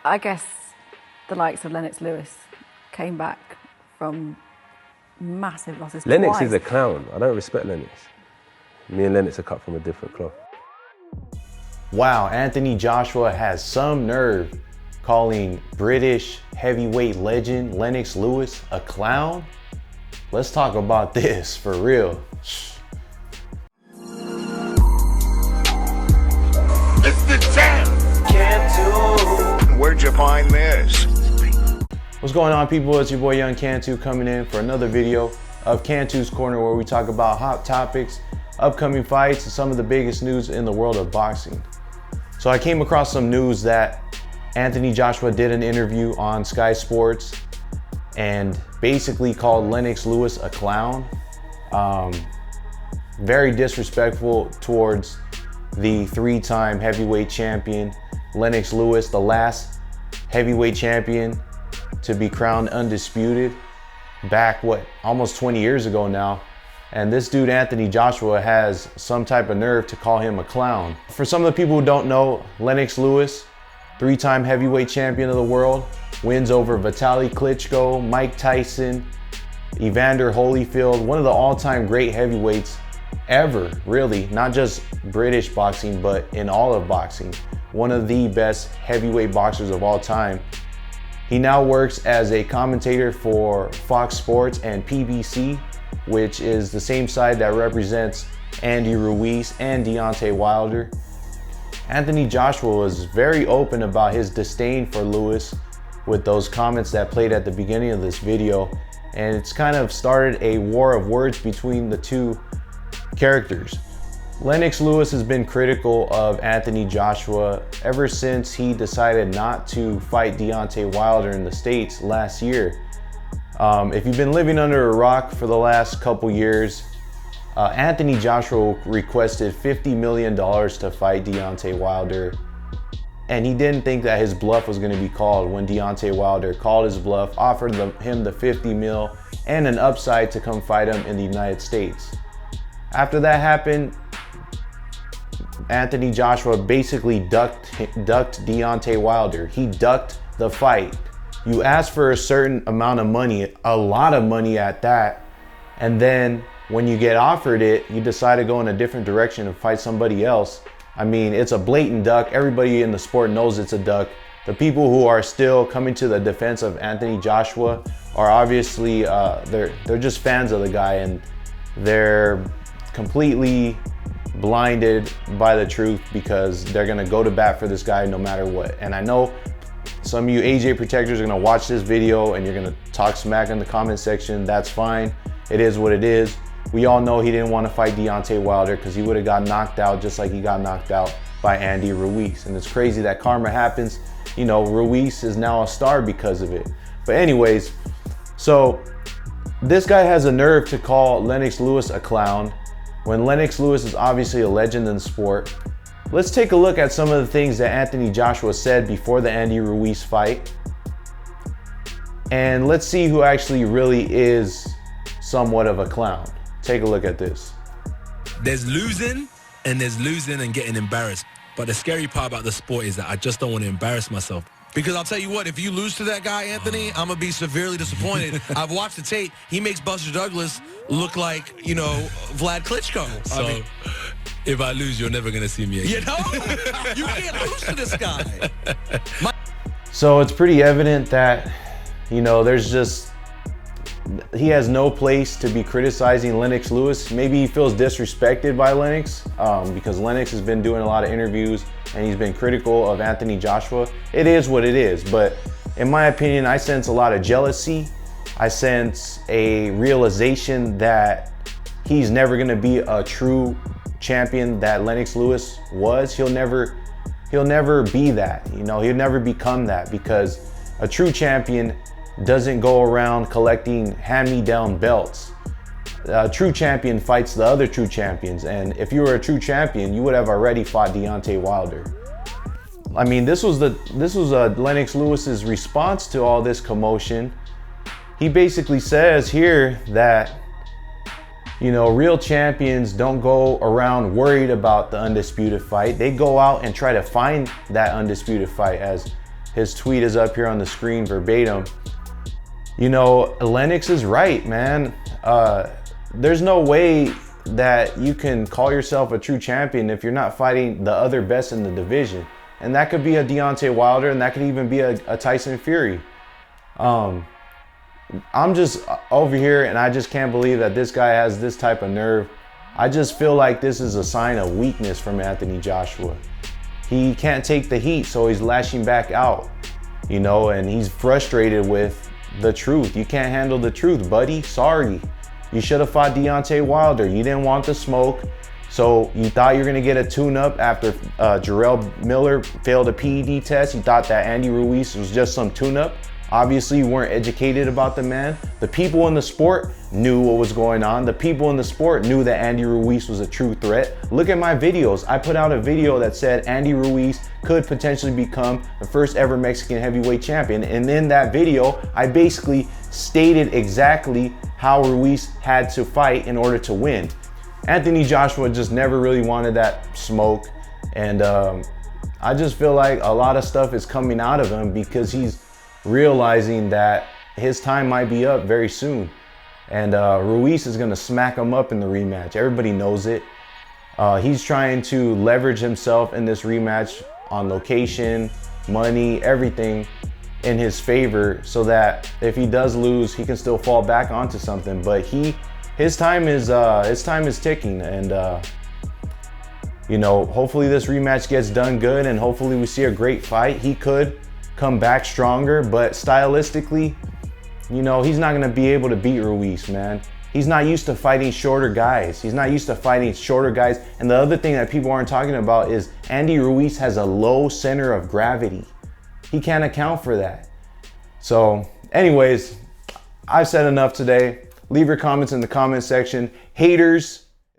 I guess the likes of Lennox Lewis came back from massive losses Lennox twice. is a clown. I don't respect Lennox. Me and Lennox are cut from a different cloth. Wow, Anthony Joshua has some nerve calling British heavyweight legend Lennox Lewis a clown? Let's talk about this for real. It's the champ. Where'd you find this? What's going on, people? It's your boy Young Cantu coming in for another video of Cantu's Corner, where we talk about hot topics, upcoming fights, and some of the biggest news in the world of boxing. So I came across some news that Anthony Joshua did an interview on Sky Sports and basically called Lennox Lewis a clown. Very disrespectful towards the three-time heavyweight champion Lennox Lewis, the last heavyweight champion to be crowned undisputed back, almost 20 years ago now. And this dude, Anthony Joshua, has some type of nerve to call him a clown. For some of the people who don't know, Lennox Lewis, three-time heavyweight champion of the world, wins over Vitaly Klitschko, Mike Tyson, Evander Holyfield, one of the all-time great heavyweights ever, really, not just British boxing, but in all of boxing. One of the best heavyweight boxers of all time. He now works as a commentator for Fox Sports and PBC, which is the same side that represents Andy Ruiz and Deontay Wilder. Anthony Joshua was very open about his disdain for Lewis with those comments that played at the beginning of this video, and it's kind of started a war of words between the two characters. Lennox Lewis has been critical of Anthony Joshua ever since he decided not to fight Deontay Wilder in the States last year. If you've been living under a rock for the last couple years, Anthony Joshua requested $50 million to fight Deontay Wilder, and he didn't think that his bluff was going to be called when Deontay Wilder called his bluff, offered him the 50 mil and an upside to come fight him in the United States. After that happened, Anthony Joshua basically ducked Deontay Wilder. He ducked the fight. You ask for a certain amount of money, a lot of money at that, and then when you get offered it, you decide to go in a different direction and fight somebody else. I mean, it's a blatant duck. Everybody in the sport knows it's a duck. The people who are still coming to the defense of Anthony Joshua are obviously, they're just fans of the guy, and they're completely blinded by the truth because they're gonna go to bat for this guy no matter what. And I know some of you AJ protectors are gonna watch this video and you're gonna talk smack in the comment section. That's fine. It is what it is. We all know he didn't want to fight Deontay Wilder because he would have got knocked out just like he got knocked out by Andy Ruiz. And it's crazy that karma happens. You know, Ruiz is now a star because of it. But anyways, so this guy has a nerve to call Lennox Lewis a clown when Lennox Lewis is obviously a legend in the sport. Let's take a look at some of the things that Anthony Joshua said before the Andy Ruiz fight. And let's see who actually really is somewhat of a clown. Take a look at this. There's losing and getting embarrassed. But the scary part about the sport is that I just don't want to embarrass myself. Because I'll tell you what, if you lose to that guy, Anthony, I'm going to be severely disappointed. I've watched the tape. He makes Buster Douglas look like, you know, Vlad Klitschko. So, if I lose, you're never going to see me again. You know? You can't lose to this guy. So it's pretty evident that, you know, he has no place to be criticizing Lennox Lewis. Maybe he feels disrespected by Lennox because Lennox has been doing a lot of interviews and he's been critical of Anthony Joshua. It is what it is, but in my opinion, I sense a lot of jealousy. I sense a realization that he's never gonna be a true champion that Lennox Lewis was. He'll never be that, you know, he'll never become that, because a true champion doesn't go around collecting hand-me-down belts. A true champion fights the other true champions, and if you were a true champion, you would have already fought Deontay Wilder. I mean, this was Lennox Lewis's response to all this commotion. He basically says here that, you know, real champions don't go around worried about the undisputed fight. They go out and try to find that undisputed fight, as His tweet is up here on the screen verbatim. You know, Lennox is right, man. There's no way that you can call yourself a true champion if you're not fighting the other best in the division. And that could be a Deontay Wilder, and that could even be a Tyson Fury. I'm just over here, and I just can't believe that this guy has this type of nerve. I just feel like this is a sign of weakness from Anthony Joshua. He can't take the heat, so he's lashing back out, you know, and he's frustrated with the truth. You can't handle the truth, buddy. Sorry. You should have fought Deontay Wilder. You didn't want the smoke, so you thought you were going to get a tune-up after Jarrell Miller failed a PED test. You thought that Andy Ruiz was just some tune-up. Obviously, you weren't educated about the man. The people in the sport knew what was going on. The people in the sport knew that Andy Ruiz was a true threat. Look at my videos. I put out a video that said Andy Ruiz could potentially become the first ever Mexican heavyweight champion. And in that video, I basically stated exactly how Ruiz had to fight in order to win. Anthony Joshua just never really wanted that smoke. And I just feel like a lot of stuff is coming out of him because he's realizing that his time might be up very soon. And Ruiz is going to smack him up in the rematch. Everybody knows it. He's trying to leverage himself in this rematch on location, money, everything in his favor, so that if he does lose, he can still fall back onto something. But his time is ticking, and you know, hopefully this rematch gets done good, and hopefully we see a great fight. He could come back stronger, but stylistically, you know, he's not gonna be able to beat Ruiz, man. He's not used to fighting shorter guys. And the other thing that people aren't talking about is Andy Ruiz has a low center of gravity. He can't account for that. So anyways, I've said enough today. Leave your comments in the comment section. Haters,